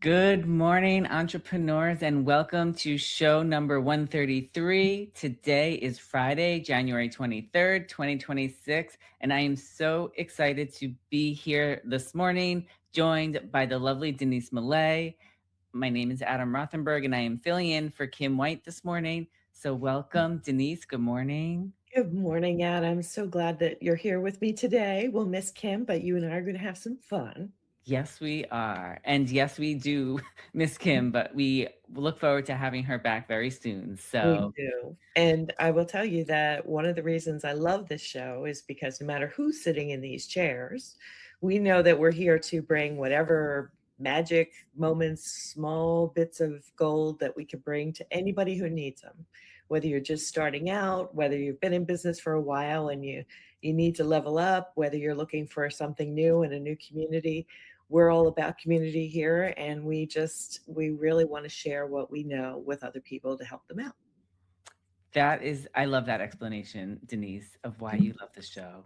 Good morning, entrepreneurs, and welcome to show number 133. Today is Friday, January 23rd, 2026, and I am so excited to be here this morning, joined by the lovely Denise Millet. My name is Adam Rothenberg, and I am filling in for Kim White this morning. So welcome, Denise. Good morning. Good morning, Adam. So glad that you're here with me today. We'll miss Kim, but you and I are going to have some fun. Yes, we are. And yes, we do miss Kim, but we look forward to having her back very soon. We So do. And I will tell you that one of the reasons I love this show is because no matter who's sitting in these chairs, we know that we're here to bring whatever magic moments, small bits of gold that we can bring to anybody who needs them. Whether you're just starting out, whether you've been in business for a while and you need to level up, whether you're looking for something new in a new community, we're all about community here, and we really want to share what we know with other people to help them out. I love that explanation, Denise, of why you love the show.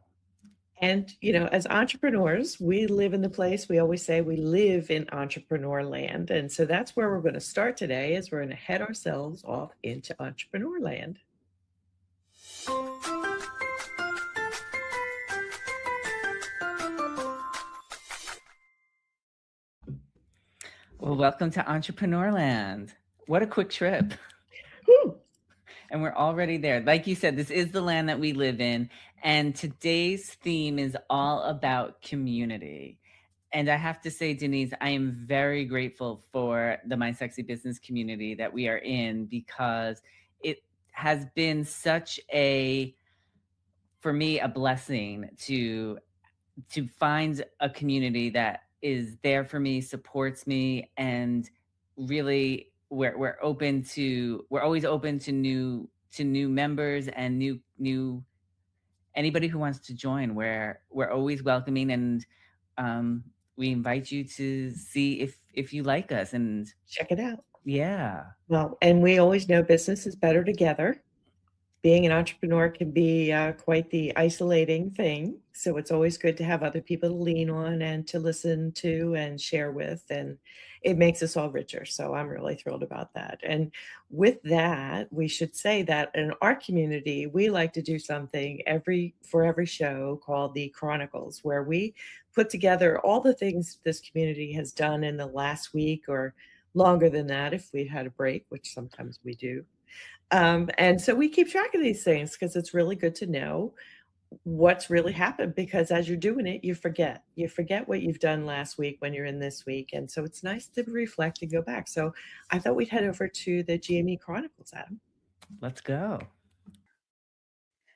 And, as entrepreneurs, we live in the place, we always say we live in entrepreneur land. And so that's where we're going to start today, is we're going to head ourselves off into entrepreneur land. Well, welcome to Entrepreneur Land. What a quick trip. Woo. And we're already there. Like you said, this is the land that we live in. And today's theme is all about community. And I have to say, Denise, I am very grateful for the My Sexy Business community that we are in, because it has been such for me, a blessing to find a community that is there for me, supports me, and really we're always open to new members and new anybody who wants to join. We're always welcoming, and we invite you to see if you like us and check it out. Yeah. Well, and we always know business is better together. Being an entrepreneur can be quite the isolating thing. So it's always good to have other people to lean on and to listen to and share with. And it makes us all richer. So I'm really thrilled about that. And with that, we should say that in our community, we like to do something for every show called the Chronicles, where we put together all the things this community has done in the last week, or longer than that if we had a break, which sometimes we do. And so we keep track of these things because it's really good to know what's really happened, because as you're doing it, you forget what you've done last week when you're in this week. And so it's nice to reflect and go back. So I thought we'd head over to the GME Chronicles, Adam. Let's go.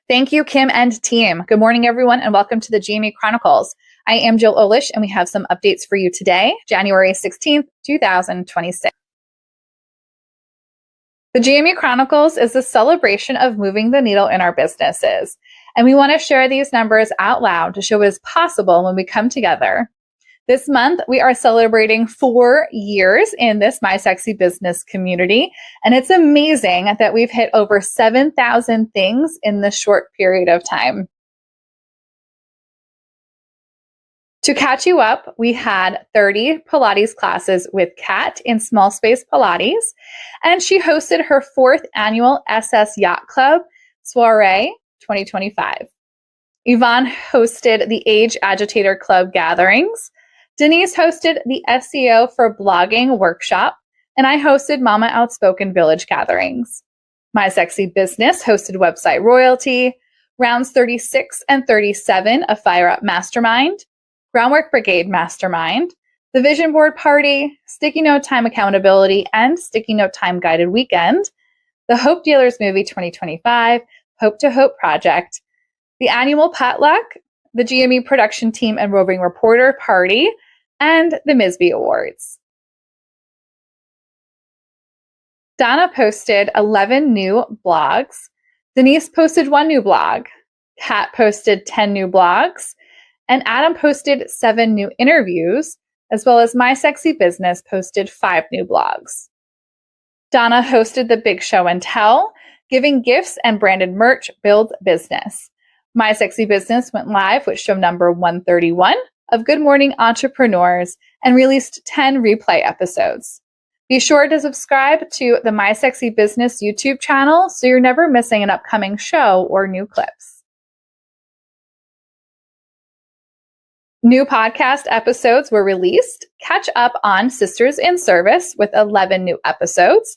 Thank you, Kim and team. Good morning, everyone, and welcome to the GME Chronicles. I am Jill Olish, and we have some updates for you today, January 16th, 2026. The GME Chronicles is a celebration of moving the needle in our businesses, and we want to share these numbers out loud to show what is possible when we come together. This month, we are celebrating 4 years in this My Sexy Business community, and it's amazing that we've hit over 7,000 things in this short period of time. To catch you up, we had 30 Pilates classes with Kat in Small Space Pilates, and she hosted her 4th annual SS Yacht Club Soiree 2025. Yvonne hosted the Age Agitator Club gatherings. Denise hosted the SEO for Blogging workshop, and I hosted Mama Outspoken Village gatherings. My Sexy Business hosted Website Royalty, rounds 36 and 37 of Fire Up Mastermind, Groundwork Brigade Mastermind, the Vision Board Party, Sticky Note Time Accountability, and Sticky Note Time Guided Weekend, the Hope Dealers Movie 2025, Hope to Hope Project, the annual potluck, the GME production team and Roving Reporter Party, and the MISBE Awards. Donna posted 11 new blogs. Denise posted 1 new blog. Kat posted 10 new blogs. And Adam posted 7 new interviews, as well as My Sexy Business posted 5 new blogs. Donna hosted the Big Show and Tell, giving gifts and branded merch builds business. My Sexy Business went live with show number 131, of Good Morning Entrepreneurs and released 10 replay episodes. Be sure to subscribe to the My Sexy Business YouTube channel so you're never missing an upcoming show or new clips. New podcast episodes were released. Catch up on Sisters in Service with 11 new episodes.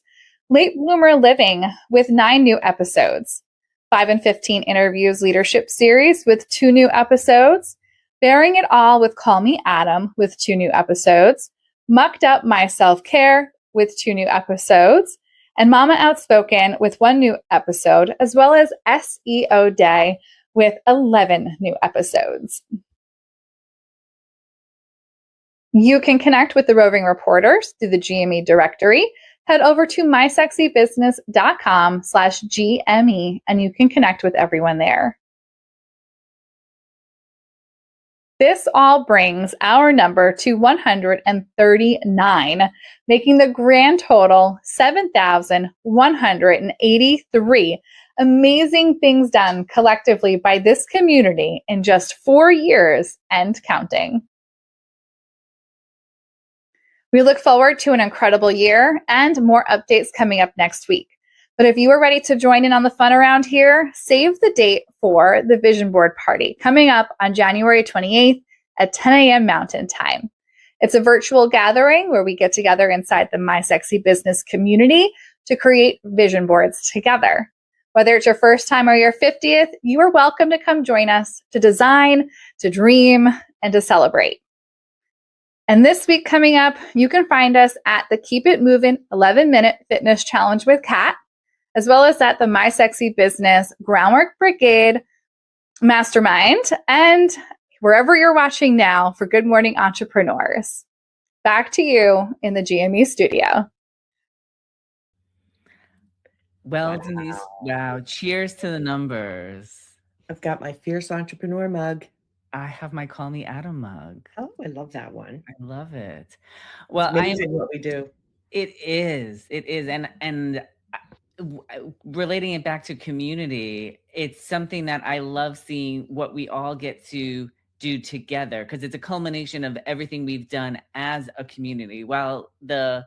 Late Bloomer Living with 9 new episodes. 5 and 15 Interviews Leadership Series with 2 new episodes. Bearing It All with Call Me Adam with 2 new episodes. Mucked Up My Self-Care with 2 new episodes. And Mama Outspoken with 1 new episode, as well as SEO Day with 11 new episodes. You can connect with the Roving Reporters through the GME directory. Head over to mysexybusiness.com/GME and you can connect with everyone there. This all brings our number to 139, making the grand total 7,183 amazing things done collectively by this community in just 4 years and counting. We look forward to an incredible year and more updates coming up next week. But if you are ready to join in on the fun around here, save the date for the Vision Board Party coming up on January 28th at 10 a.m. Mountain Time. It's a virtual gathering where we get together inside the My Sexy Business community to create vision boards together. Whether it's your first time or your 50th, you are welcome to come join us to design, to dream, and to celebrate. And this week coming up, you can find us at the Keep It Moving 11-Minute Fitness Challenge with Kat, as well as at the My Sexy Business Groundwork Brigade Mastermind, and wherever you're watching now for Good Morning Entrepreneurs. Back to you in the GME studio. Well, Denise, wow. Cheers to the numbers. I've got my Fierce Entrepreneur mug. I have my Call Me Adam mug. Oh, I love that one. I love it. Well, It's amazing what we do. It is. And relating it back to community, it's something that I love seeing what we all get to do together, because it's a culmination of everything we've done as a community. While some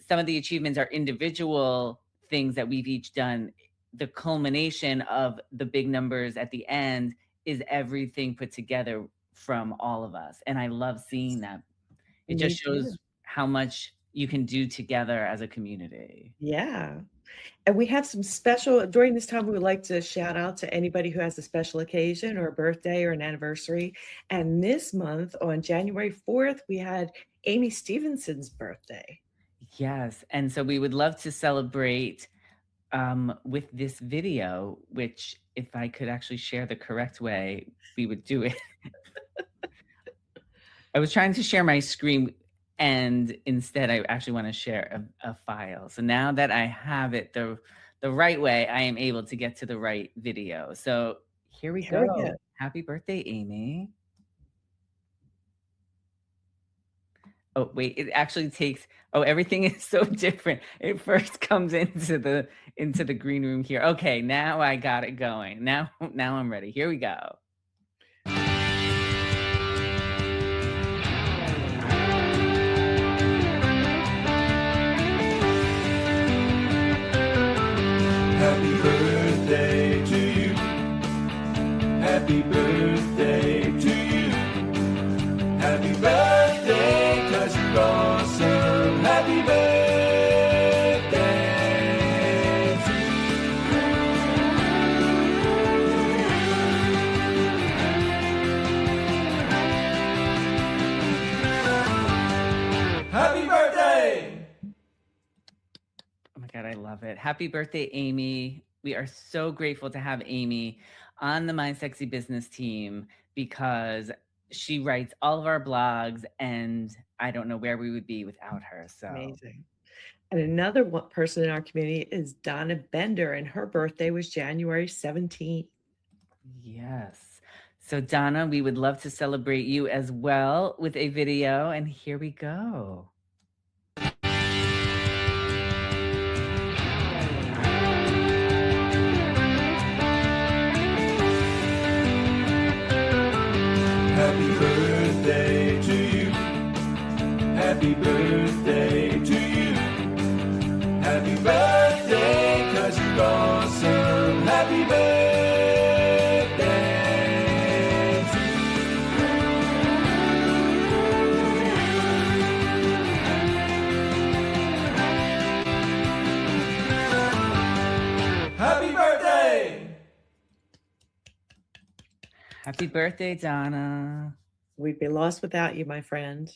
of the achievements are individual things that we've each done, the culmination of the big numbers at the end is everything put together from all of us. And I love seeing that. It just shows how much you can do together as a community. Yeah. And we have some special, during this time, we would like to shout out to anybody who has a special occasion or a birthday or an anniversary. And this month on January 4th, we had Amy Stevenson's birthday. Yes. And so we would love to celebrate with this video, which if I could actually share the correct way, we would do it. I was trying to share my screen, and instead I actually want to share a file. So now that I have it the right way, I am able to get to the right video. So here we go. Happy birthday, Amy. Oh, wait, it actually takes, everything is so different. It first comes into the green room here. Okay, now I got it going. Now I'm ready. Here we go. Happy birthday to you. Happy birthday to you. Happy birthday, 'cause you're awesome. Happy birthday to you. Happy birthday! Oh my God, I love it. Happy birthday, Amy. We are so grateful to have Amy on the My Sexy Business team, because she writes all of our blogs, and I don't know where we would be without her. So amazing. And another person in our community is Donna Bender, and her birthday was January 17th. Yes. So Donna, we would love to celebrate you as well with a video, and here we go. Happy birthday Happy birthday, 'cause you're awesome. Happy birthday to you. Happy birthday! Happy birthday, Donna. We'd be lost without you, my friend.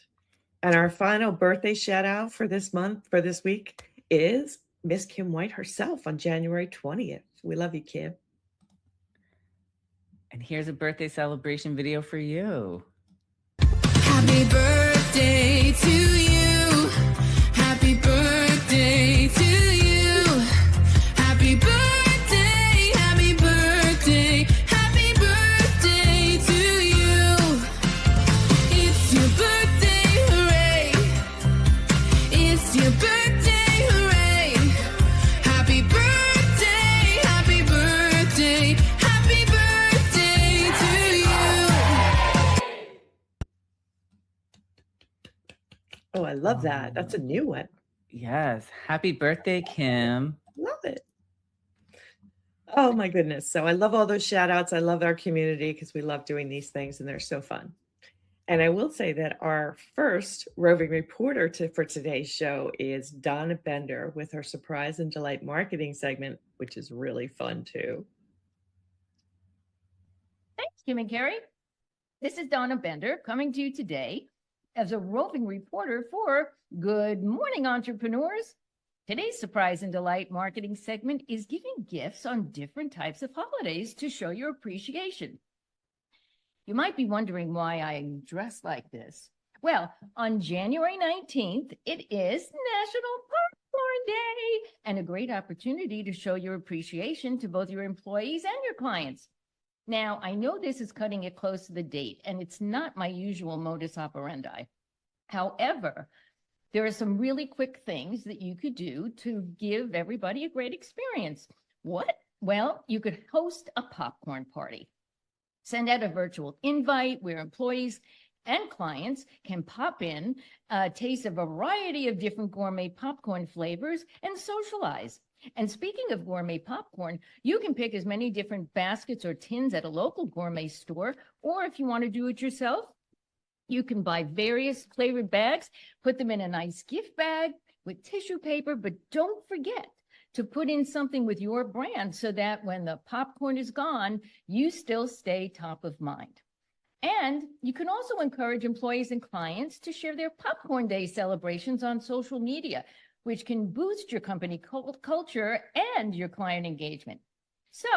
And our final birthday shout out for this week is Miss Kim White herself on January 20th. We love you, Kim. And here's a birthday celebration video for you. Happy birthday to you. Happy birthday to you. Happy birthday, happy birthday, happy birthday to you. It's your birthday, hooray. It's your birthday, hooray. Happy birthday, happy birthday, happy birthday to you. Oh, I love that. That's a new one. Yes. Happy birthday, Kim. Love it. Oh my goodness. So I love all those shout outs. I love our community because we love doing these things and they're so fun. And I will say that our first roving reporter for today's show is Donna Bender with her surprise and delight marketing segment, which is really fun too. Thanks, Kim and Carrie. This is Donna Bender coming to you today as a roving reporter for Good Morning Entrepreneurs. Today's surprise and delight marketing segment is giving gifts on different types of holidays to show your appreciation. You might be wondering why I'm dressed like this. Well, on January 19th, it is National Popcorn Day and a great opportunity to show your appreciation to both your employees and your clients. Now, I know this is cutting it close to the date, and it's not my usual modus operandi. However, there are some really quick things that you could do to give everybody a great experience. What? Well, you could host a popcorn party. Send out a virtual invite where employees and clients can pop in, taste a variety of different gourmet popcorn flavors, and socialize. And speaking of gourmet popcorn, you can pick as many different baskets or tins at a local gourmet store, or if you want to do it yourself, you can buy various flavored bags, put them in a nice gift bag with tissue paper, but don't forget to put in something with your brand so that when the popcorn is gone, you still stay top of mind. And you can also encourage employees and clients to share their Popcorn Day celebrations on social media, which can boost your company culture and your client engagement. So,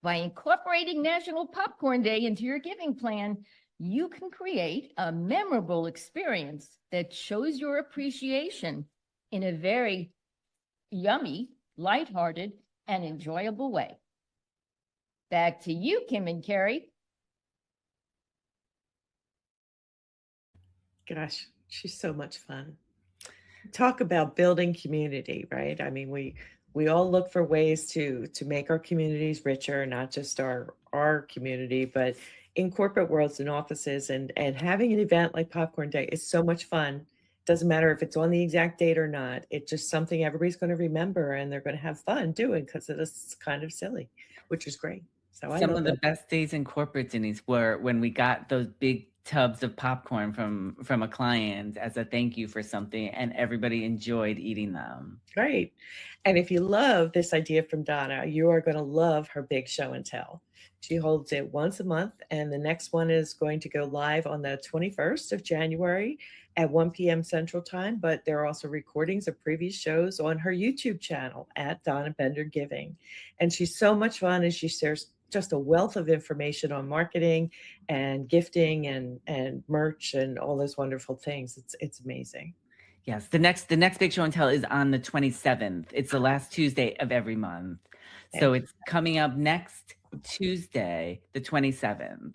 by incorporating National Popcorn Day into your giving plan, you can create a memorable experience that shows your appreciation in a very yummy, lighthearted, and enjoyable way. Back to you, Kim and Carrie. Gosh, she's so much fun. Talk about building community, right? I mean, we all look for ways to make our communities richer, not just our community, but in corporate worlds and offices, and having an event like Popcorn Day is so much fun. Doesn't matter if it's on the exact date or not. It's just something everybody's going to remember and they're going to have fun doing because it's kind of silly, which is great. So I Some love of the that. best days in corporate, Denise, were when we got those big tubs of popcorn from a client as a thank you for something, and everybody enjoyed eating them. Great. And if you love this idea from Donna, you are going to love her big show and tell. She holds it once a month, and the next one is going to go live on the 21st of January at 1 p.m. Central Time, but there are also recordings of previous shows on her YouTube channel at Donna Bender Giving. And she's so much fun, and she shares just a wealth of information on marketing and gifting and merch and all those wonderful things. It's amazing. Yes, the next big show and tell is on the 27th. It's the last Tuesday of every month. So it's coming up next Tuesday, the 27th.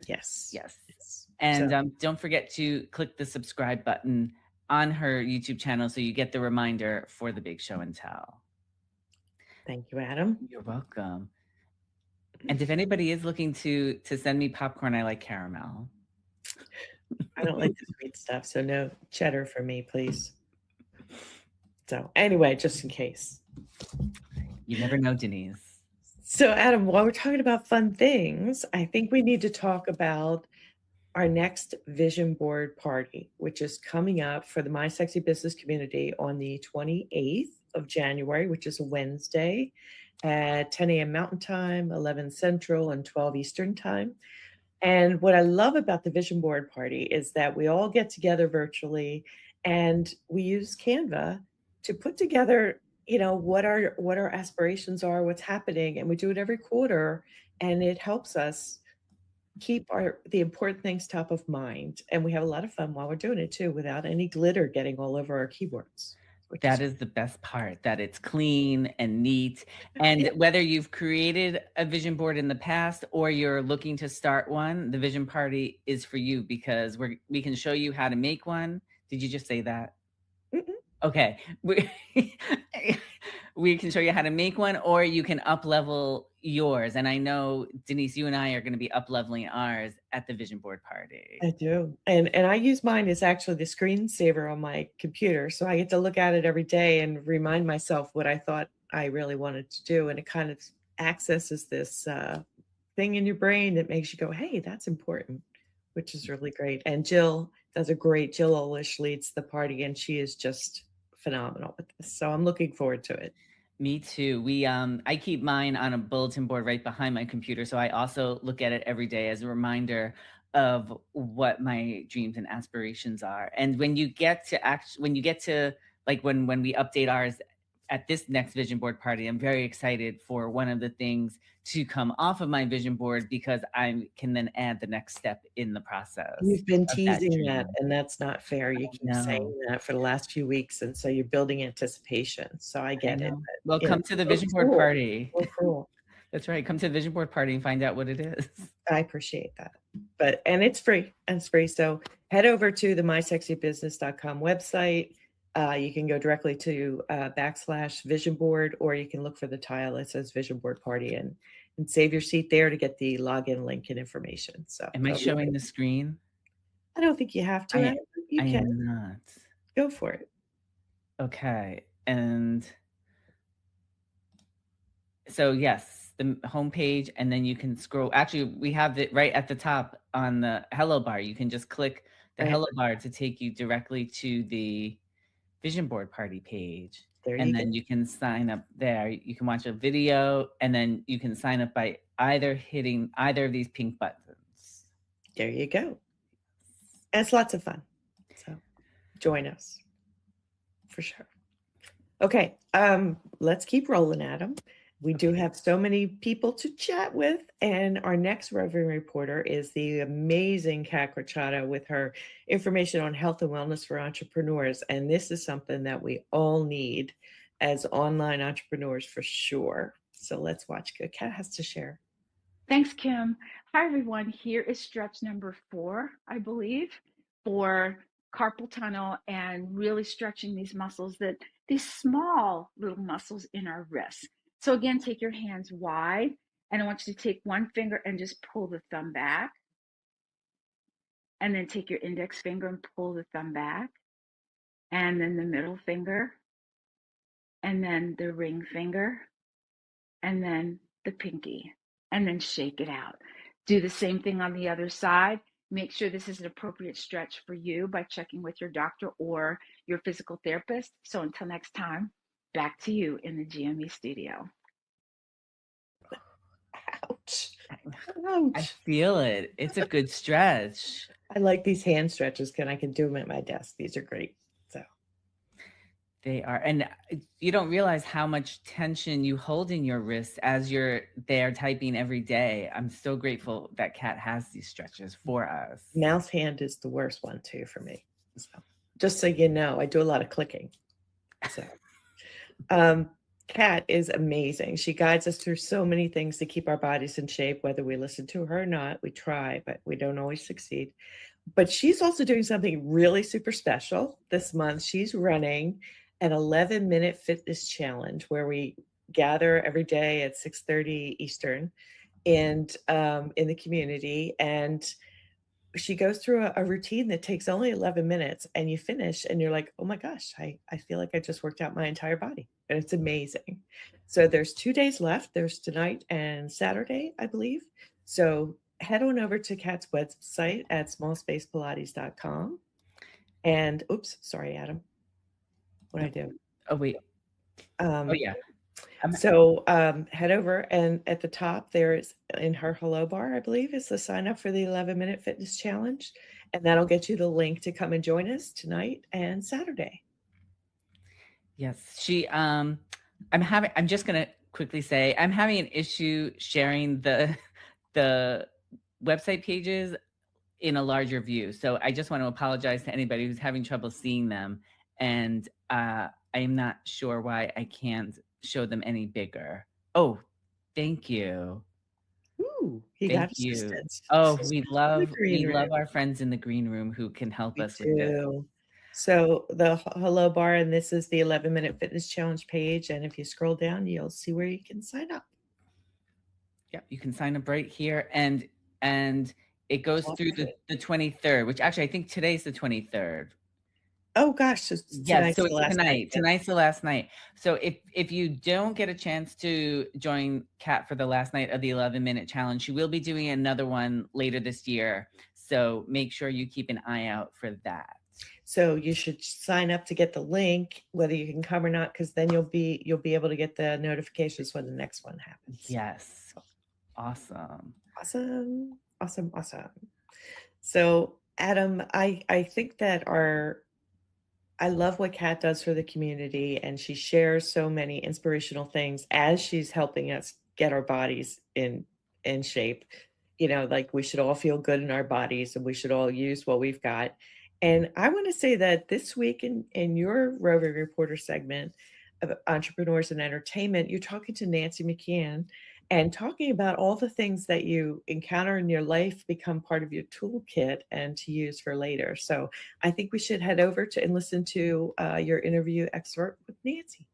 Yes. Yes. And So- don't forget to click the subscribe button on her YouTube channel so you get the reminder for the big show and tell. Thank you, Adam. You're welcome. And if anybody is looking to send me popcorn, I like caramel. I don't like the sweet stuff, so no cheddar for me, please. So anyway, just in case. You never know, Denise. So Adam, while we're talking about fun things, I think we need to talk about our next vision board party, which is coming up for the My Sexy Business community on the 28th of January, which is a Wednesday at 10 a.m. Mountain Time, 11 Central, and 12 Eastern Time. And what I love about the vision board party is that we all get together virtually and we use Canva to put together, what our aspirations are, what's happening, and we do it every quarter, and it helps us keep the important things top of mind. And we have a lot of fun while we're doing it too, without any glitter getting all over our keyboards. That is the best part, that it's clean and neat. And whether you've created a vision board in the past or you're looking to start one, the vision party is for you, because we can show you how to make one. Did you just say that? Mm-mm. Okay. We can show you how to make one, or you can up-level yours. And I know, Denise, you and I are going to be up-leveling ours at the vision board party. I do. And I use mine as actually the screensaver on my computer. So I get to look at it every day and remind myself what I thought I really wanted to do. And it kind of accesses this thing in your brain that makes you go, hey, that's important, which is really great. And Jill Olish leads the party, and she is just phenomenal with this. So I'm looking forward to it. Me too. I keep mine on a bulletin board right behind my computer, so I also look at it every day as a reminder of what my dreams and aspirations are. And when you get to like when we update ours at this next vision board party, I'm very excited for one of the things to come off of my vision board, because I can then add the next step in the process. You've been of teasing that, dream. and that's not fair. You keep saying that for the last few weeks, and so you're building anticipation. So I get it. Well, come to the vision board party. Oh, cool. That's right. Come to the vision board party and find out what it is. I appreciate that. And it's free. So head over to the mysexybusiness.com website. You can go directly to /vision board, or you can look for the tile that says vision board party and save your seat there to get the login link and information. So am I showing the screen? I don't think you have to. I can am not. Go for it. Okay. And so yes, the homepage, and then you can scroll. Actually, we have it right at the top on the hello bar. You can just click the hello bar to take you directly to the vision board party page. Then you can sign up there. You can watch a video, and then you can sign up by either hitting either of these pink buttons. There you go. And it's lots of fun. So join us for sure. Okay. Let's keep rolling, Adam. We do have so many people to chat with, and our next roving reporter is the amazing Kat Corchado with her information on health and wellness for entrepreneurs. And this is something that we all need as online entrepreneurs for sure. So let's watch what Kat has to share. Thanks, Kim. Hi, everyone. Here is stretch number 4, I believe, for carpal tunnel and really stretching these muscles, these small little muscles in our wrists. So again, take your hands wide, and I want you to take one finger and just pull the thumb back. And then take your index finger and pull the thumb back. And then the middle finger. And then the ring finger. And then the pinky. And then shake it out. Do the same thing on the other side. Make sure this is an appropriate stretch for you by checking with your doctor or your physical therapist. So until next time, back to you in the GME studio. Ouch. I feel it. It's a good stretch. I like these hand stretches, and I can do them at my desk. These are great. So they are. And you don't realize how much tension you hold in your wrists as you're there typing every day. I'm so grateful that Kat has these stretches for us. Mouse hand is the worst one too for me. So just so you know, I do a lot of clicking. So Kat is amazing. She guides us through so many things to keep our bodies in shape, whether we listen to her or not. We try, but we don't always succeed. But she's also doing something really super special this month. She's running an 11-minute fitness challenge where we gather every day at 6:30 Eastern and in the community. And she goes through a routine that takes only 11 minutes, and you finish and you're like, oh my gosh, I feel like I just worked out my entire body. And it's amazing. So there's 2 days left. There's tonight and Saturday, I believe. So head on over to Kat's website at smallspacepilates.com. And oops, sorry, Adam. What did I do? Oh, wait. Oh, yeah. So head over, and at the top there is, in her hello bar, I believe, is the sign up for the 11-minute fitness challenge. And that'll get you the link to come and join us tonight and Saturday. Yes, I'm just gonna quickly say I'm having an issue sharing the website pages in a larger view. So I just want to apologize to anybody who's having trouble seeing them. And I am not sure why I can't show them any bigger. Oh, thank you. Ooh, he Thank got you. assistance. Oh, Assistance we in the love green room. our friends in the green room who can help We us with this. do. So the hello bar, and this is the 11-minute fitness challenge page. And if you scroll down, you'll see where you can sign up. Yeah, you can sign up right here, and it goes through the 23rd, which actually I think today's the 23rd. Oh gosh, Yes, so it's tonight. Tonight's the last night. So if you don't get a chance to join Kat for the last night of the 11-minute challenge, she will be doing another one later this year. So make sure you keep an eye out for that. So you should sign up to get the link, whether you can come or not, because then you'll be able to get the notifications when the next one happens. Yes. Awesome. Awesome. Awesome. Awesome. So Adam, I think that I love what Kat does for the community, and she shares so many inspirational things as she's helping us get our bodies in shape. You know, like we should all feel good in our bodies, and we should all use what we've got. And I want to say that this week in your Roving Reporter segment of Entrepreneurs and Entertainment, you're talking to Nancy McKeon and talking about all the things that you encounter in your life become part of your toolkit and to use for later. So I think we should head over to and listen to your interview excerpt with Nancy.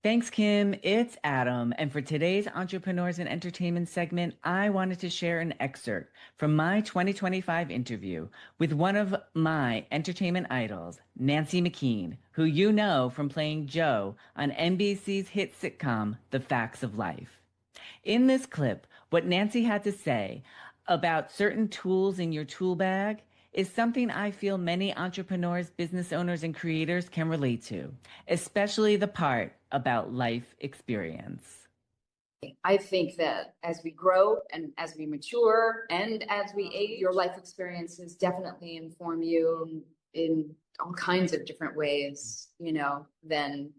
Thanks, Kim. It's Adam. And for today's Entrepreneurs and Entertainment segment, I wanted to share an excerpt from my 2025 interview with one of my entertainment idols, Nancy McKeon, who you know from playing Jo on NBC's hit sitcom, The Facts of Life. In this clip, what Nancy had to say about certain tools in your tool bag is something I feel many entrepreneurs, business owners, and creators can relate to, especially the part about life experience. I think that as we grow and as we mature and as we age, your life experiences definitely inform you in all kinds of different ways, you know, than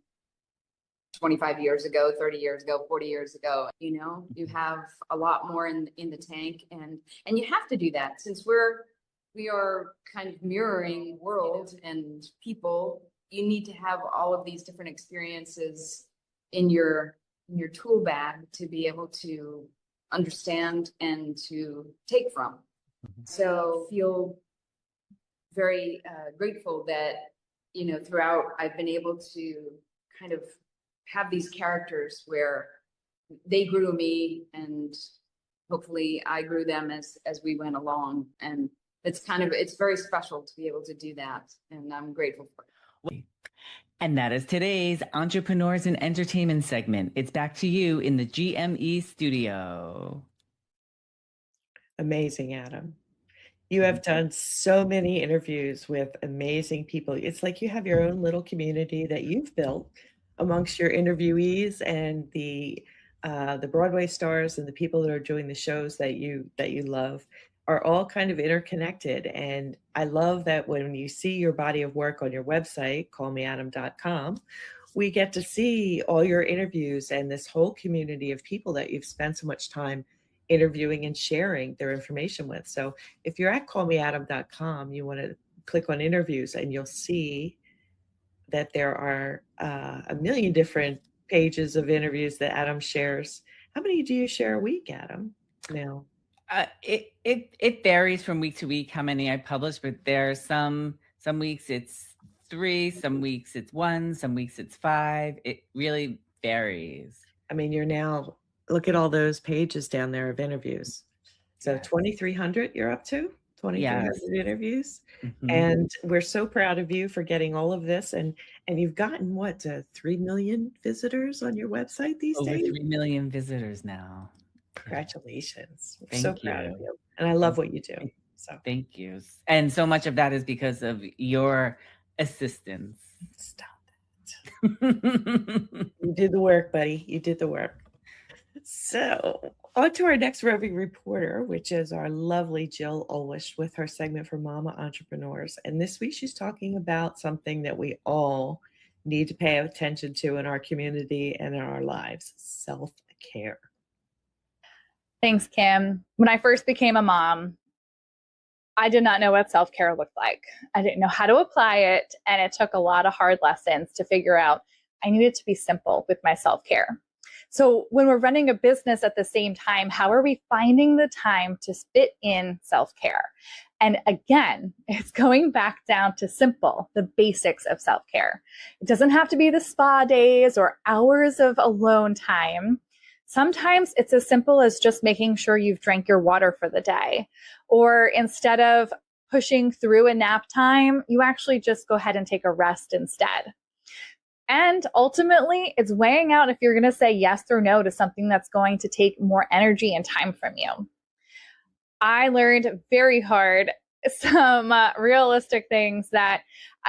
25 years ago, 30 years ago, 40 years ago. You know, you have a lot more in the tank, and you have to do that since we are kind of mirroring world and people. You need to have all of these different experiences in your tool bag to be able to understand and to take from. So feel very grateful that, you know, throughout I've been able to kind of have these characters where they grew me and hopefully I grew them as we went along. And it's very special to be able to do that. And I'm grateful for it. And that is today's Entrepreneurs and Entertainment segment. It's back to you in the GME studio. Amazing, Adam. You have done so many interviews with amazing people. It's like you have your own little community that you've built amongst your interviewees and the Broadway stars and the people that are doing the shows that you love are all kind of interconnected. And I love that when you see your body of work on your website, callmeadam.com, we get to see all your interviews and this whole community of people that you've spent so much time interviewing and sharing their information with. So if you're at callmeadam.com, you want to click on interviews and you'll see that there are a million different pages of interviews that Adam shares. How many do you share a week, Adam? Now, it varies from week to week how many I publish, but there are some weeks it's 3, some weeks it's 1, some weeks it's 5. It really varies. I mean, you're now, look at all those pages down there of interviews. So Yes. 2,300 you're up to? 2,300 Yes. interviews? Mhm. And we're so proud of you for getting all of this, and you've gotten, what, 3 million visitors on your website these Over days? 3 million visitors now. Yeah. Congratulations. We're so Thank proud of you. you, and I love what you do. Thank So thank you. And so much of that is because of your assistance. stop. You did the work, buddy. You did the work. So, on to our next roving reporter, which is our lovely Jill Olish with her segment for Mama Entrepreneurs. And this week she's talking about something that we all need to pay attention to in our community and in our lives: self-care. Thanks, Kim. When I first became a mom, I did not know what self-care looked like. I didn't know how to apply it, and it took a lot of hard lessons to figure out I needed to be simple with my self-care. So when we're running a business at the same time, how are we finding the time to fit in self-care? And again, it's going back down to simple, the basics of self-care. It doesn't have to be the spa days or hours of alone time. Sometimes it's as simple as just making sure you've drank your water for the day. Or instead of pushing through a nap time, you actually just go ahead and take a rest instead. And ultimately, it's weighing out if you're going to say yes or no to something that's going to take more energy and time from you. I learned very hard some realistic things that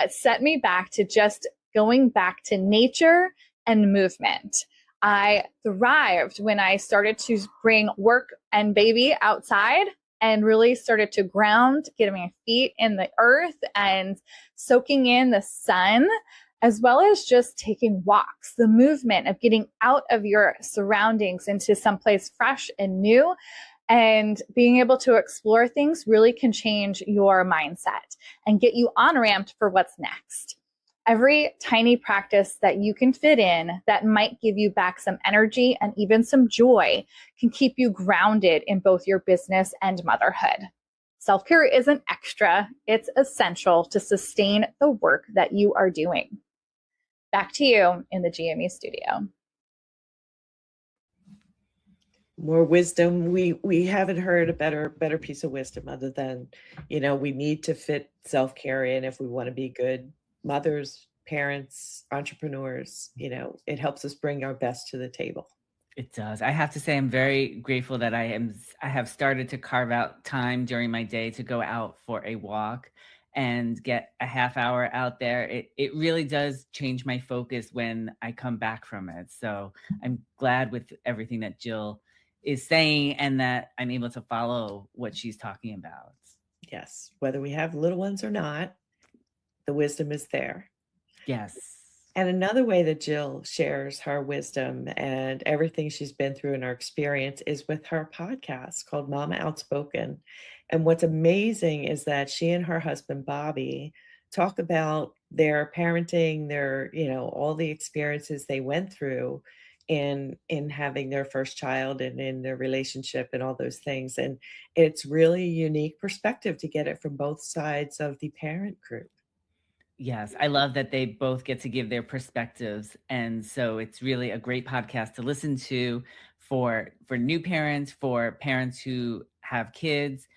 set me back to just going back to nature and movement. I thrived when I started to bring work and baby outside and really started to ground, getting my feet in the earth and soaking in the sun, as well as just taking walks, the movement of getting out of your surroundings into someplace fresh and new. And being able to explore things really can change your mindset and get you on-ramped for what's next. Every tiny practice that you can fit in that might give you back some energy and even some joy can keep you grounded in both your business and motherhood. Self-care isn't extra, it's essential to sustain the work that you are doing. Back to you in the GME studio. More wisdom. We haven't heard a better piece of wisdom other than, we need to fit self-care in if we want to be good mothers, parents, entrepreneurs. It helps us bring our best to the table. It does. I have to say, I'm very grateful that I have started to carve out time during my day to go out for a walk and get a half hour out there. It really does change my focus when I come back from it. So I'm glad with everything that Jill is saying and that I'm able to follow what she's talking about. Yes, whether we have little ones or not, the wisdom is there. Yes. And another way that Jill shares her wisdom and everything she's been through in her experience is with her podcast called Mama Outspoken. And what's amazing is that she and her husband, Bobby, talk about their parenting, their, all the experiences they went through in having their first child and in their relationship and all those things. And it's really a unique perspective to get it from both sides of the parent group. Yes, I love that they both get to give their perspectives. And so it's really a great podcast to listen to for new parents, for parents who have kids,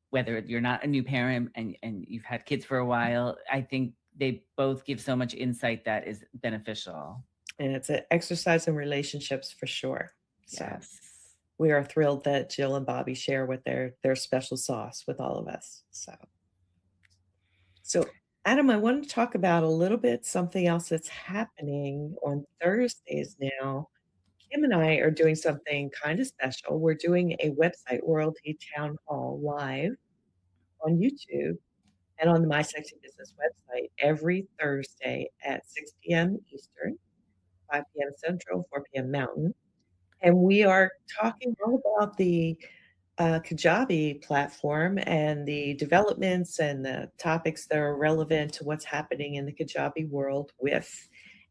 whether you're not a new parent and you've had kids for a while. I think they both give so much insight that is beneficial. And it's an exercise in relationships for sure. So Yes. we are thrilled that Jill and Bobby share with their special sauce with all of us. So Adam, I want to talk about a little bit something else that's happening on Thursdays now. Kim and I are doing something kind of special. We're doing a website royalty town hall live on YouTube and on the My Sexy Business website every Thursday at 6 p.m. Eastern, 5 p.m. Central, 4 p.m. Mountain. And we are talking all about the Kajabi platform and the developments and the topics that are relevant to what's happening in the Kajabi world with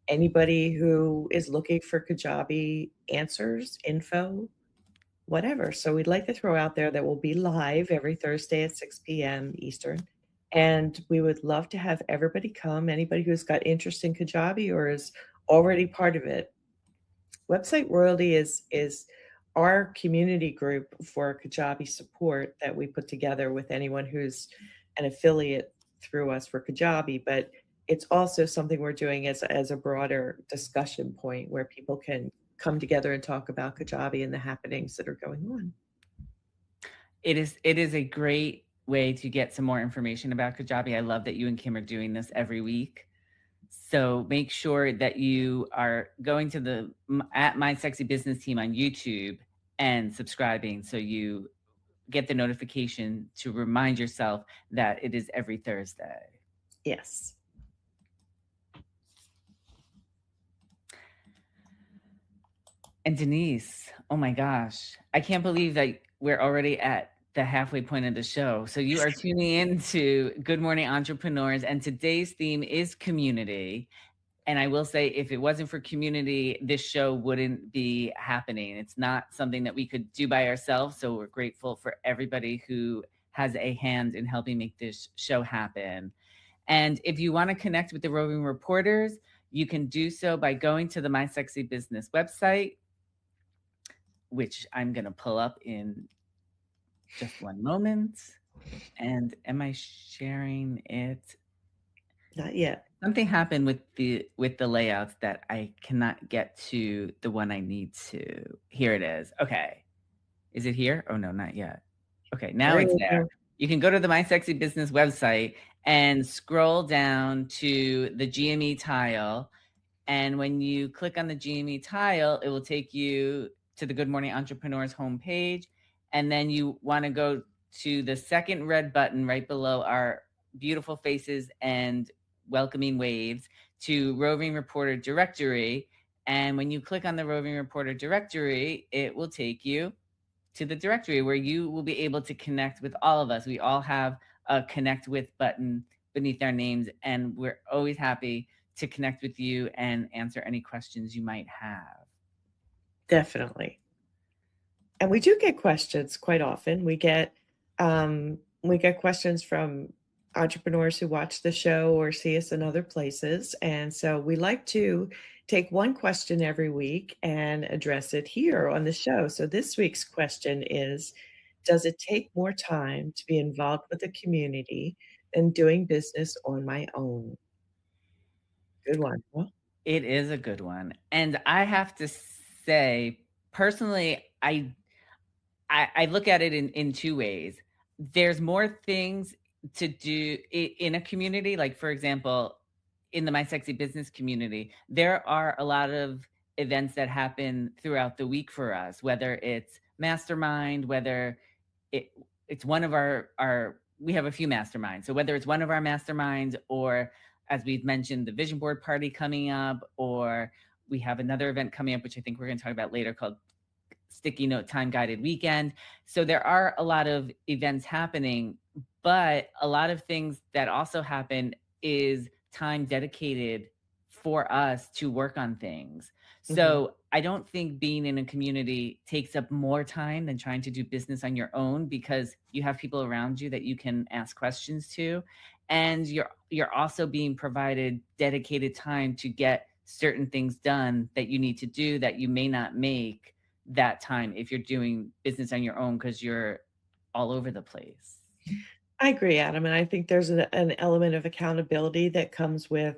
anybody who is looking for Kajabi answers, info, whatever. So we'd like to throw out there that we'll be live every Thursday at 6 p.m. Eastern. And we would love to have everybody come, anybody who's got interest in Kajabi or is already part of it. Website royalty is our community group for Kajabi support that we put together with anyone who's an affiliate through us for Kajabi, but it's also something we're doing as a broader discussion point where people can come together and talk about Kajabi and the happenings that are going on. It is a great way to get some more information about Kajabi. I love that you and Kim are doing this every week. So make sure that you are going to the at My Sexy Business Team on YouTube and subscribing so you get the notification to remind yourself that it is every Thursday. Yes. And Denise, oh my gosh, I can't believe that we're already at the halfway point of the show. So you are tuning in to Good Morning Entrepreneurs, and today's theme is community. And I will say, if it wasn't for community, this show wouldn't be happening. It's not something that we could do by ourselves. So we're grateful for everybody who has a hand in helping make this show happen. And if you want to connect with the Roving Reporters, you can do so by going to the My Sexy Business website, which I'm going to pull up in just one moment. And am I sharing it? Not yet. Something happened with the layouts that I cannot get to the one I need to. Here it is. Okay. Is it here? Oh, no, not yet. Okay, now it's there. You can go to the My Sexy Business website and scroll down to the GME tile. And when you click on the GME tile, it will take you to the Good Morning Entrepreneurs homepage. And then you want to go to the second red button right below our beautiful faces and welcoming waves to Roving Reporter Directory. And when you click on the Roving Reporter Directory, it will take you to the directory where you will be able to connect with all of us. We all have a connect with button beneath our names, and we're always happy to connect with you and answer any questions you might have. Definitely. And we do get questions quite often. We get questions from entrepreneurs who watch the show or see us in other places. And so we like to take one question every week and address it here on the show. So this week's question is, does it take more time to be involved with the community than doing business on my own? Good one. Huh? It is a good one. And I have to say, personally, I look at it in two ways. There's more things to do in a community. Like, for example, in the My Sexy Business community, there are a lot of events that happen throughout the week for us, whether it's mastermind, whether it's one of our we have a few masterminds. So whether it's one of our masterminds, or as we've mentioned, the vision board party coming up, or we have another event coming up, which I think we're going to talk about later, called Sticky Note Time Guided Weekend. So there are a lot of events happening, but a lot of things that also happen is time dedicated for us to work on things. So I don't think being in a community takes up more time than trying to do business on your own, because you have people around you that you can ask questions to, and you're also being provided dedicated time to get certain things done that you need to do that you may not make that time if you're doing business on your own because you're all over the place. I agree, Adam. And I think there's an element of accountability that comes with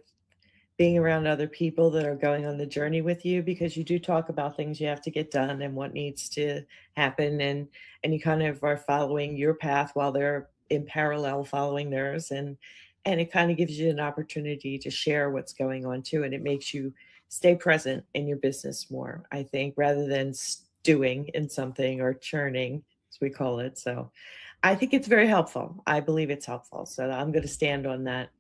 being around other people that are going on the journey with you, because you do talk about things you have to get done and what needs to happen. And you kind of are following your path while they're in parallel following theirs. And it kind of gives you an opportunity to share what's going on too. And it makes you stay present in your business more, I think, rather than stewing in something or churning, as we call it. So I think it's very helpful. I believe it's helpful. So I'm going to stand on that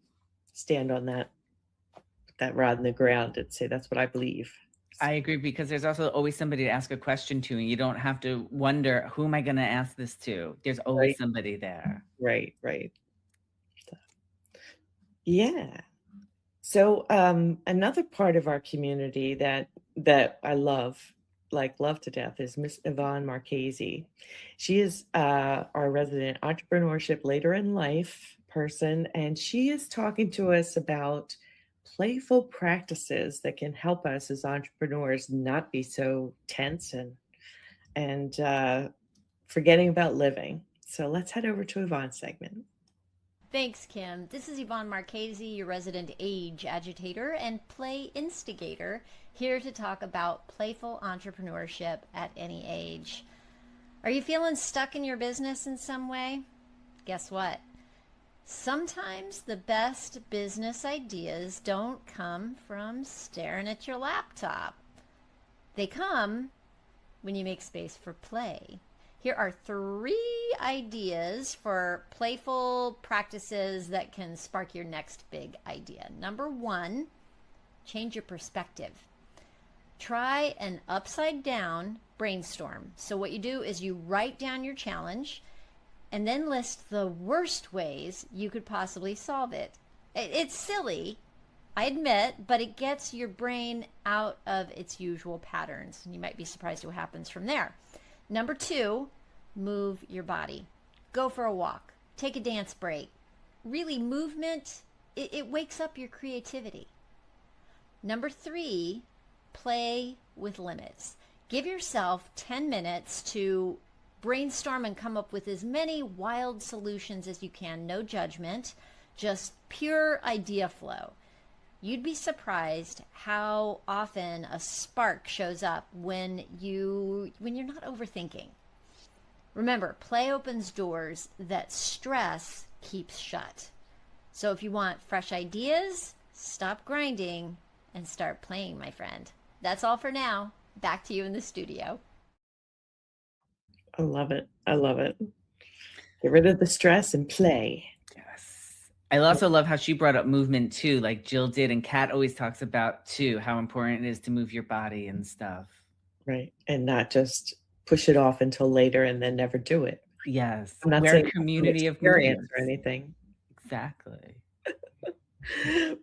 rod in the ground and say that's what I believe. I agree, because there's also always somebody to ask a question to, and you don't have to wonder, who am I going to ask this to? There's always somebody there. Right. So, yeah. So another part of our community that I love to death is Miss Yvonne Marchese. She is our resident entrepreneurship later in life person, and she is talking to us about playful practices that can help us as entrepreneurs not be so tense and forgetting about living. So let's head over to Yvonne's segment. Thanks, Kim. This is Yvonne Marchese, your resident age agitator and play instigator, here to talk about playful entrepreneurship at any age. Are you feeling stuck in your business in some way? Guess what? Sometimes the best business ideas don't come from staring at your laptop. They come when you make space for play. Here are 3 ideas for playful practices that can spark your next big idea. Number 1, change your perspective. Try an upside down brainstorm. So what you do is you write down your challenge and then list the worst ways you could possibly solve it. It's silly, I admit, but it gets your brain out of its usual patterns. And you might be surprised what happens from there. Number 2, move your body. Go for a walk. Take a dance break. Really, movement, it wakes up your creativity. Number 3, play with limits. Give yourself 10 minutes to brainstorm and come up with as many wild solutions as you can. No judgment, just pure idea flow. You'd be surprised how often a spark shows up when you're not overthinking. Remember, play opens doors that stress keeps shut. So if you want fresh ideas, stop grinding and start playing, my friend. That's all for now. Back to you in the studio. I love it. I love it. Get rid of the stress and play. I also love how she brought up movement too, like Jill did, and Kat always talks about too, how important it is to move your body and stuff. Right. And not just push it off until later and then never do it. Yes. I'm not We're saying a community of experience movements or anything. Exactly.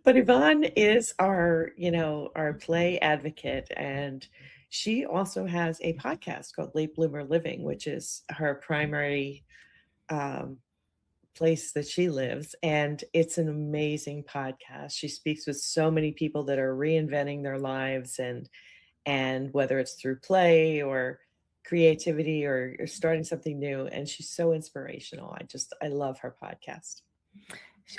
But Yvonne is our play advocate, and she also has a podcast called Late Bloomer Living, which is her primary place that she lives. And it's an amazing podcast. She speaks with so many people that are reinventing their lives, and whether it's through play or creativity or starting something new. And she's so inspirational. I love her podcast.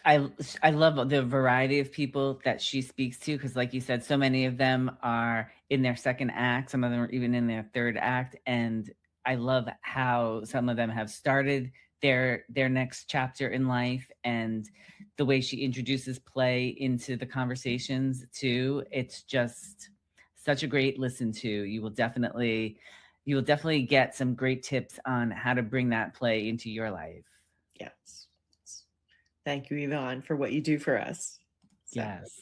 I love the variety of people that she speaks to, because like you said, so many of them are in their second act. Some of them are even in their third act. And I love how some of them have started their next chapter in life, and the way she introduces play into the conversations too. It's just such a great listen to. You will definitely get some great tips on how to bring that play into your life. Yes. Thank you, Yvonne, for what you do for us. So. Yes.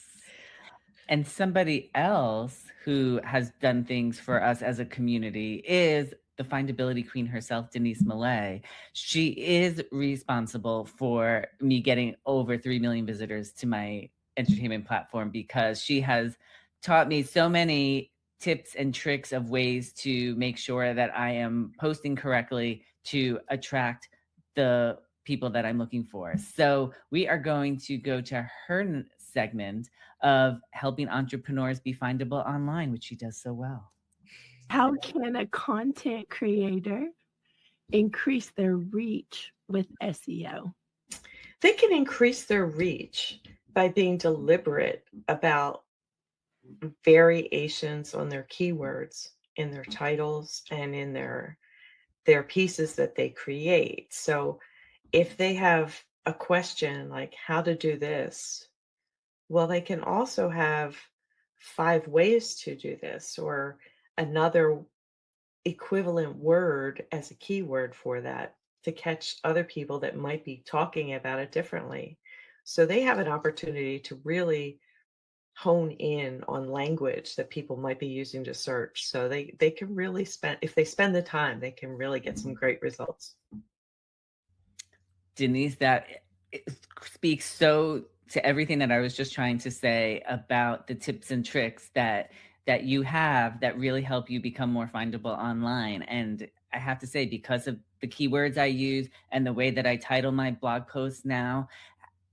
And somebody else who has done things for us as a community is the findability queen herself, Denise Millet. She is responsible for me getting over 3 million visitors to my entertainment platform, because she has taught me so many tips and tricks of ways to make sure that I am posting correctly to attract the people that I'm looking for. So we are going to go to her segment of helping entrepreneurs be findable online, which she does so well. How can a content creator increase their reach with SEO? They can increase their reach by being deliberate about variations on their keywords in their titles and in their pieces that they create. So if they have a question like how to do this, well, they can also have 5 ways to do this, or another equivalent word as a keyword for that, to catch other people that might be talking about it differently. So they have an opportunity to really hone in on language that people might be using to search. So they can really if they spend the time, they can really get some great results. Denise, that speaks so to everything that I was just trying to say about the tips and tricks that you have that really help you become more findable online. And I have to say, because of the keywords I use and the way that I title my blog posts now,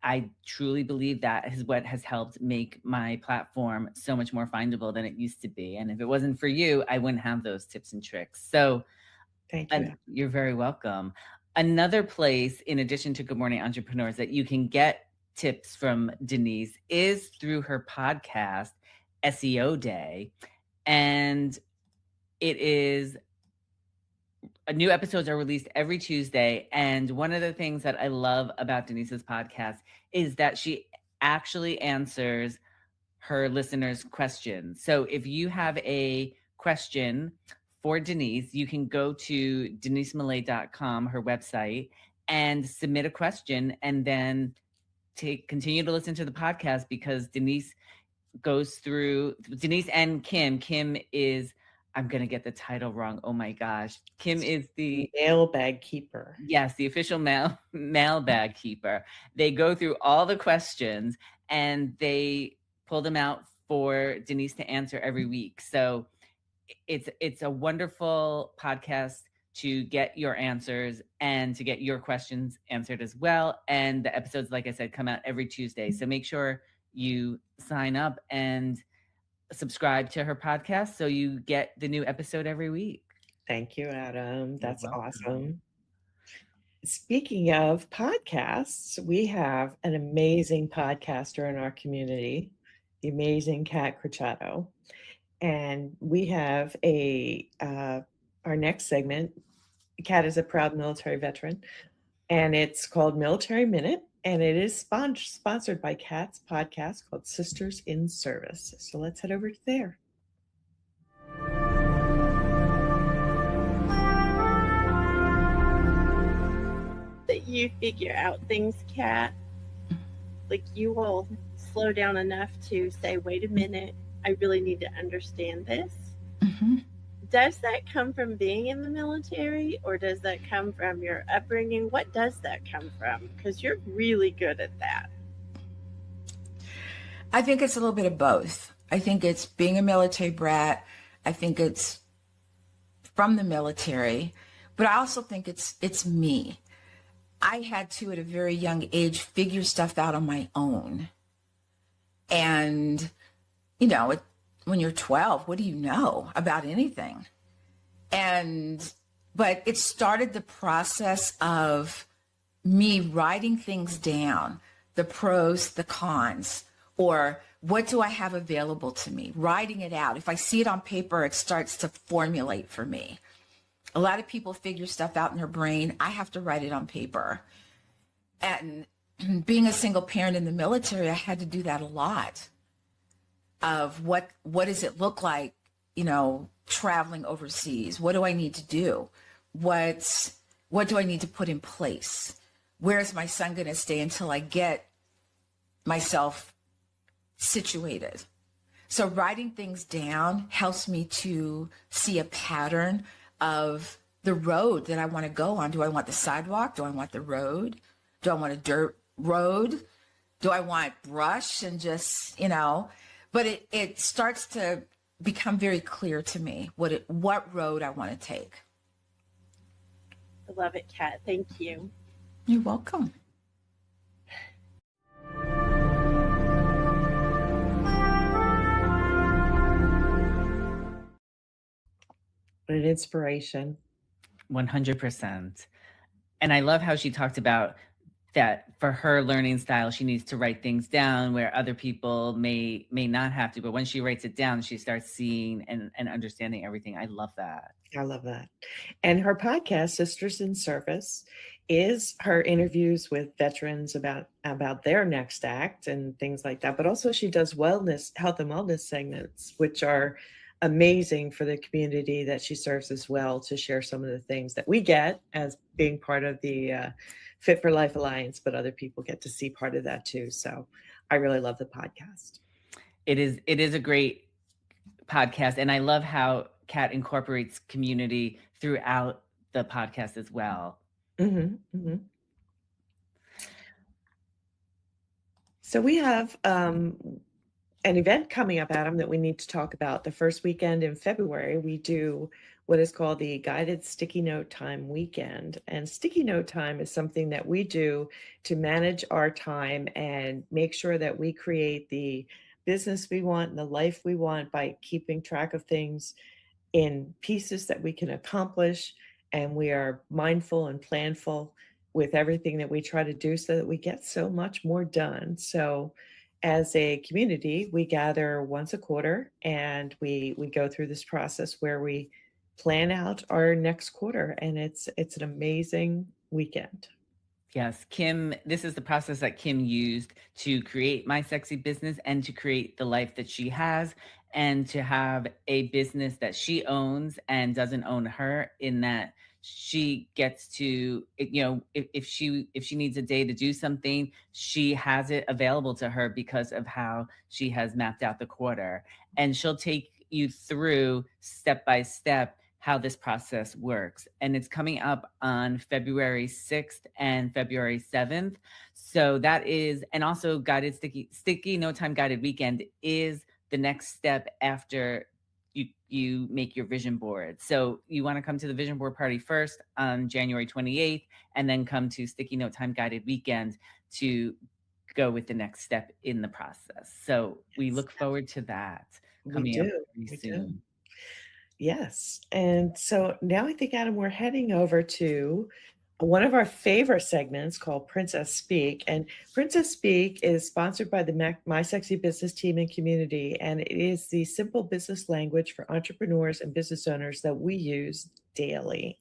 I truly believe that is what has helped make my platform so much more findable than it used to be. And if it wasn't for you, I wouldn't have those tips and tricks. So Thank you. You're very welcome. Another place, in addition to Good Morning Entrepreneurs, that you can get tips from Denise is through her podcast, SEO Day. And new episodes are released every Tuesday. And one of the things that I love about Denise's podcast is that she actually answers her listeners' questions. So if you have a question for Denise, you can go to denisemillet.com, her website, and submit a question, and then continue to listen to the podcast, because Denise and Kim. Kim is, I'm going to get the title wrong. Oh my gosh. Kim is the mailbag keeper. Yes, the official mailbag keeper. They go through all the questions and they pull them out for Denise to answer every week. So it's a wonderful podcast to get your answers and to get your questions answered as well. And the episodes, like I said, come out every Tuesday. So make sure you sign up and subscribe to her podcast so you get the new episode every week. Thank you, Adam. That's awesome. Speaking of podcasts, we have an amazing podcaster in our community, the amazing Kat Corchado. And we have our next segment. Kat is a proud military veteran, and it's called Military Minute, and it is sponsored by Kat's podcast called Sisters in Service. So let's head over to there. That you figure out things, Kat. Like, you will slow down enough to say, wait a minute, I really need to understand this. Mm-hmm. Does that come from being in the military, or does that come from your upbringing? What does that come from? Because you're really good at that. I think it's a little bit of both. I think it's being a military brat. I think it's from the military, but I also think it's me. I had to, at a very young age, figure stuff out on my own. And, when you're 12, what do you know about anything? But it started the process of me writing things down, the pros, the cons, or what do I have available to me? Writing it out. If I see it on paper, it starts to formulate for me. A lot of people figure stuff out in their brain. I have to write it on paper. And being a single parent in the military, I had to do that a lot. Of what does it look like, traveling overseas? What do I need to do? What do I need to put in place? Where is my son going to stay until I get myself situated? So writing things down helps me to see a pattern of the road that I want to go on. Do I want the sidewalk? Do I want the road? Do I want a dirt road? Do I want brush and just, But it starts to become very clear to me what road I want to take. I love it, Kat. Thank you. You're welcome. What an inspiration. 100%. And I love how she talked about that for her learning style, she needs to write things down where other people may not have to. But when she writes it down, she starts seeing and understanding everything. I love that. I love that. And her podcast, Sisters in Service, is her interviews with veterans about their next act and things like that. But also she does health and wellness segments, which are amazing for the community that she serves as well, to share some of the things that we get as being part of the Fit for Life Alliance, but other people get to see part of that too. So I really love the podcast. It is a great podcast. And I love how Kat incorporates community throughout the podcast as well. Mm-hmm, mm-hmm. So we have an event coming up, Adam, that we need to talk about. The first weekend in February, we do what is called the Guided Sticky Note Time Weekend. And Sticky Note Time is something that we do to manage our time and make sure that we create the business we want and the life we want by keeping track of things in pieces that we can accomplish and we are mindful and planful with everything that we try to do so that we get so much more done. So as a community, we gather once a quarter and we go through this process where we plan out our next quarter, and it's an amazing weekend. Yes, Kim, this is the process that Kim used to create My Sexy Business and to create the life that she has and to have a business that she owns and doesn't own her, in that she gets to, if she needs a day to do something, she has it available to her because of how she has mapped out the quarter. And she'll take you through step by step how this process works. And it's coming up on February 6th and February 7th. So that is, and also guided sticky no time guided weekend is the next step after you make your vision board. So you want to come to the vision board party first on January 28th, and then come to sticky note time guided weekend to go with the next step in the process. So we look forward to that coming up very soon. Yes. And so now I think, Adam, we're heading over to one of our favorite segments called Princess Speak. And Princess Speak is sponsored by the My Sexy Business team and community. And it is the simple business language for entrepreneurs and business owners that we use daily.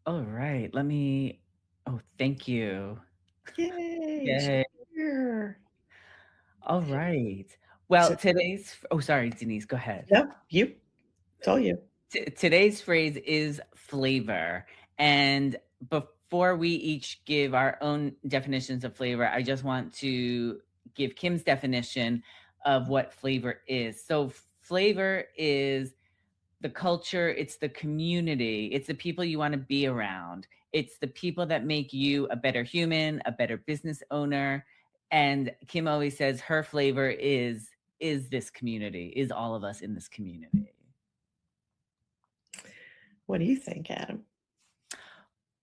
All right, thank you. Yay. Yay. Sure. All right. Well, sorry, Denise, go ahead. No, it's all you. Today's phrase is flavor. And before we each give our own definitions of flavor, I just want to give Kim's definition of what flavor is. So flavor is the culture, it's the community, it's the people you want to be around. It's the people that make you a better human, a better business owner. And Kim always says her flavor is this community, is all of us in this community. What do you think, Adam?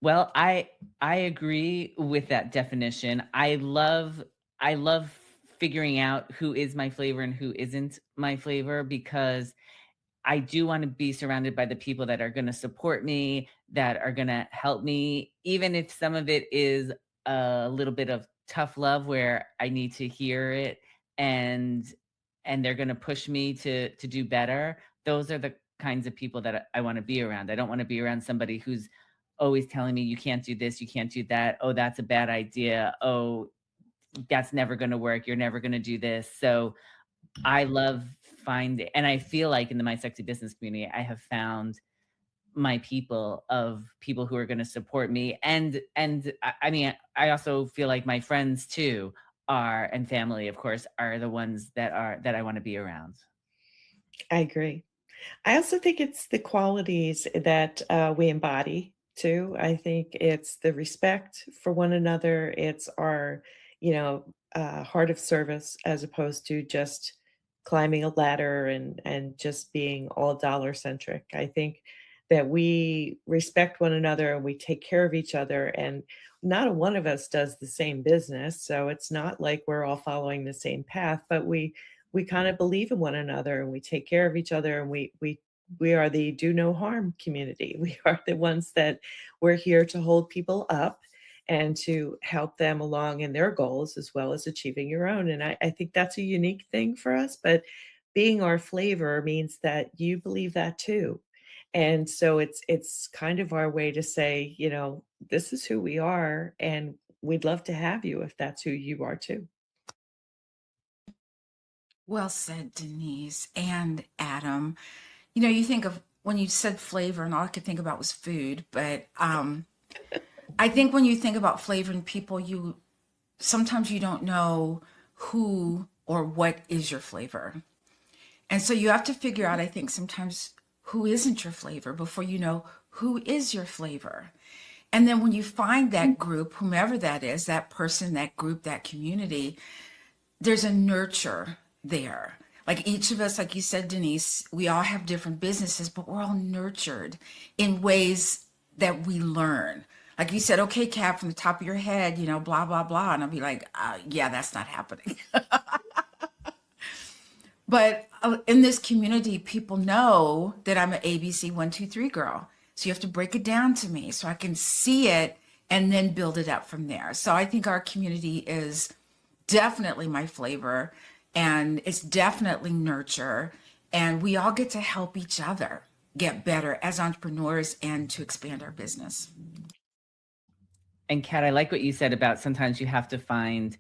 Well, I agree with that definition. I love figuring out who is my flavor and who isn't my flavor, because I do want to be surrounded by the people that are going to support me, that are going to help me, even if some of it is a little bit of tough love where I need to hear it and they're going to push me to do better. Those are the kinds of people that I want to be around. I don't want to be around somebody who's always telling me, you can't do this, you can't do that. Oh, that's a bad idea. Oh, that's never going to work. You're never going to do this. So I love finding, and I feel like in the My Sexy Business community, I have found my people who are going to support me. And I mean, I also feel like my friends too and family, of course, are the ones that I want to be around. I agree. I also think it's the qualities that we embody too. I think it's the respect for one another. It's our, heart of service, as opposed to just climbing a ladder and just being all dollar centric. I think that we respect one another and we take care of each other, and not one of us does the same business. So it's not like we're all following the same path, but we kind of believe in one another and we take care of each other, and we are the do no harm community. We are the ones that we're here to hold people up and to help them along in their goals as well as achieving your own. And I think that's a unique thing for us, but being our flavor means that you believe that too. And so it's kind of our way to say, this is who we are, and we'd love to have you if that's who you are too. Well said, Denise and Adam. You think of, when you said flavor, and all I could think about was food, but I think when you think about flavor in people, sometimes you don't know who or what is your flavor. And so you have to figure out, I think, sometimes who isn't your flavor before you know who is your flavor. And then when you find that group, whomever that is, that person, that group, that community, there's a nurture there. Like each of us, like you said, Denise, we all have different businesses, but we're all nurtured in ways that we learn. Like you said, okay, Kat, from the top of your head, you know, blah, blah, blah. And I'll be like, yeah, that's not happening. But in this community, people know that I'm an ABC 1, 2, 3 girl. So you have to break it down to me so I can see it and then build it up from there. So I think our community is definitely my flavor, and it's definitely nurture. And we all get to help each other get better as entrepreneurs and to expand our business. And Kat, I like what you said about sometimes you have to find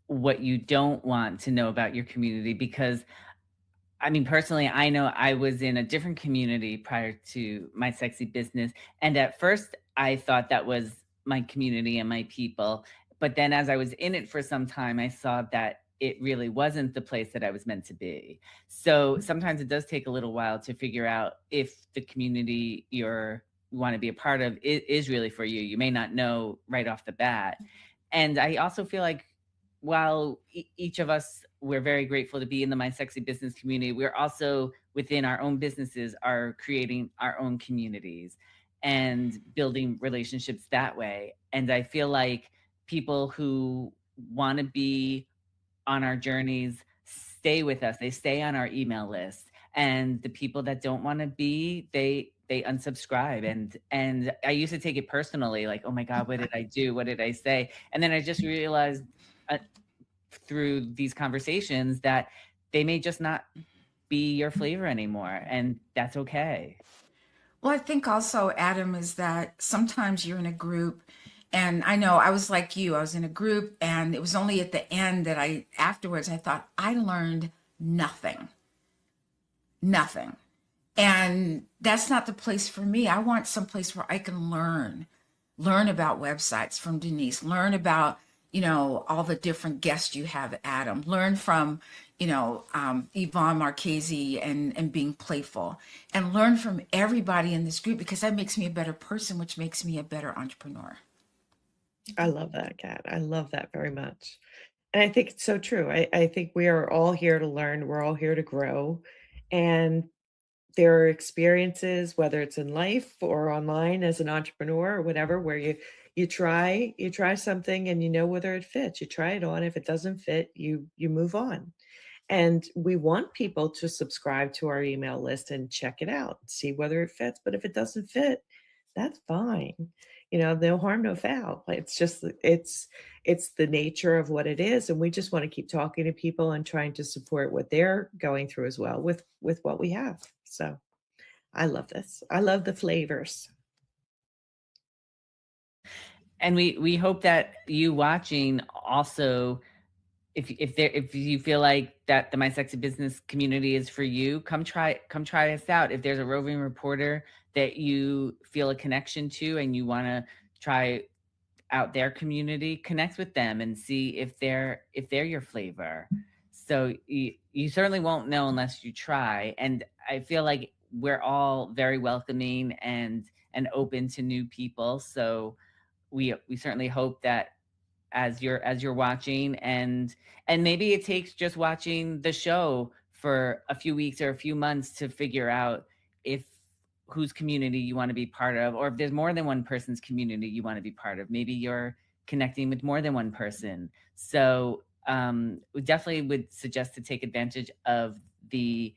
what you don't want to know about your community, because I mean, personally, I know I was in a different community prior to my sexy business. And at first I thought that was my community and my people. But then as I was in it for some time, I saw that it really wasn't the place that I was meant to be. So sometimes it does take a little while to figure out if the community you want to be a part of is really for you. You may not know right off the bat. And I also feel like while each of us, we're very grateful to be in the My Sexy Business community, we're also within our own businesses are creating our own communities and building relationships that way. And I feel like people who want to be on our journeys stay with us. They stay on our email list. And the people that don't want to be, they unsubscribe. And I used to take it personally, like, oh my God, what did I do? What did I say? And then I just realized through these conversations that they may just not be your flavor anymore, and that's okay. Well, I think also, Adam, is that sometimes you're in a group, and I know I was like you, I was in a group, and it was only at the end that afterwards I thought I learned nothing. And that's not the place for me. I want some place where I can learn about websites from Denise, learn about, you know, all the different guests you have, Adam, learn from, you know, Yvonne Marchese and being playful, and learn from everybody in this group, because that makes me a better person, which makes me a better entrepreneur. I love that, Kat. I love that very much. And I think it's so true. I think we are all here to learn. We're all here to grow. And there are experiences, whether it's in life or online as an entrepreneur or whatever, where you try something and you know whether it fits. You try it on. If it doesn't fit, you move on. And we want people to subscribe to our email list and check it out, see whether it fits. But if it doesn't fit, that's fine. You know, no harm, no foul. It's just, it's the nature of what it is. And we just want to keep talking to people and trying to support what they're going through as well with what we have. So I love this. I love the flavors. And we hope that you watching also, if you feel like that the My Sexy Business community is for you, come try us out. If there's a roving reporter that you feel a connection to and you want to try out their community, connect with them and see if they're your flavor. So you certainly won't know unless you try. And I feel like we're all very welcoming and open to new people. So we certainly hope that as you're watching, and maybe it takes just watching the show for a few weeks or a few months to figure out if whose community you want to be part of, or if there's more than one person's community you want to be part of. Maybe you're connecting with more than one person. So we definitely would suggest to take advantage of the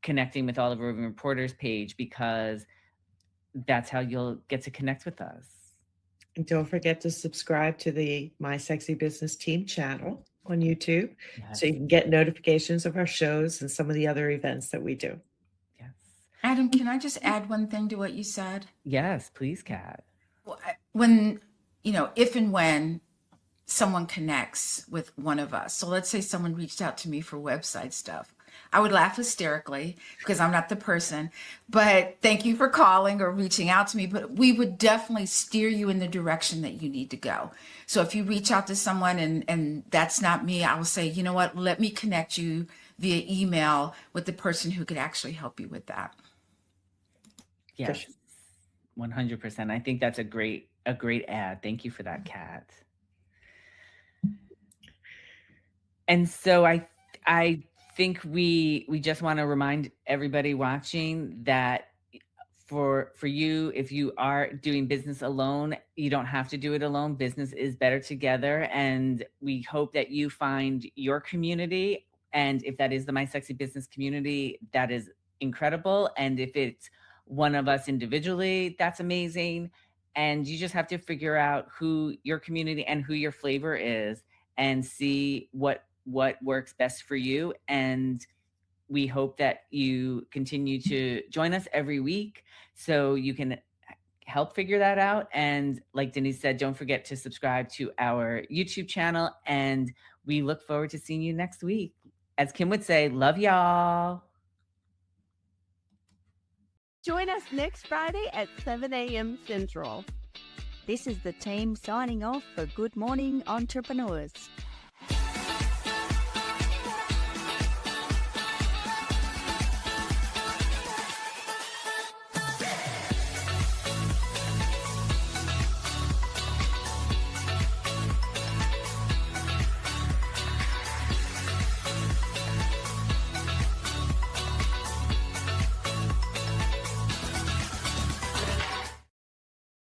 Connecting with All of Roving Reporters page, because that's how you'll get to connect with us. And don't forget to subscribe to the My Sexy Business Team channel on YouTube, so you can get notifications of our shows and some of the other events that we do. Yes. Adam, can I just add one thing to what you said? Yes, please, Kat. When, you know, if and when someone connects with one of us, so let's say someone reached out to me for website stuff, I would laugh hysterically because I'm not the person, but thank you for calling or reaching out to me. But we would definitely steer you in the direction that you need to go. So if you reach out to someone and that's not me, I will say, you know what, let me connect you via email with the person who could actually help you with that. Yes, 100%. I think that's a great ad. Thank you for that, Kat. And so I think we just want to remind everybody watching that for you, if you are doing business alone, you don't have to do it alone. Business is better together. And we hope that you find your community. And if that is the My Sexy Business community, that is incredible. And if it's one of us individually, that's amazing. And you just have to figure out who your community and who your flavor is and see what works best for you. And we hope that you continue to join us every week so you can help figure that out. And like Denise said, don't forget to subscribe to our YouTube channel. And we look forward to seeing you next week. As Kim would say, love y'all. Join us next Friday at 7 a.m. Central. This is the team signing off for Good Morning Entrepreneurs.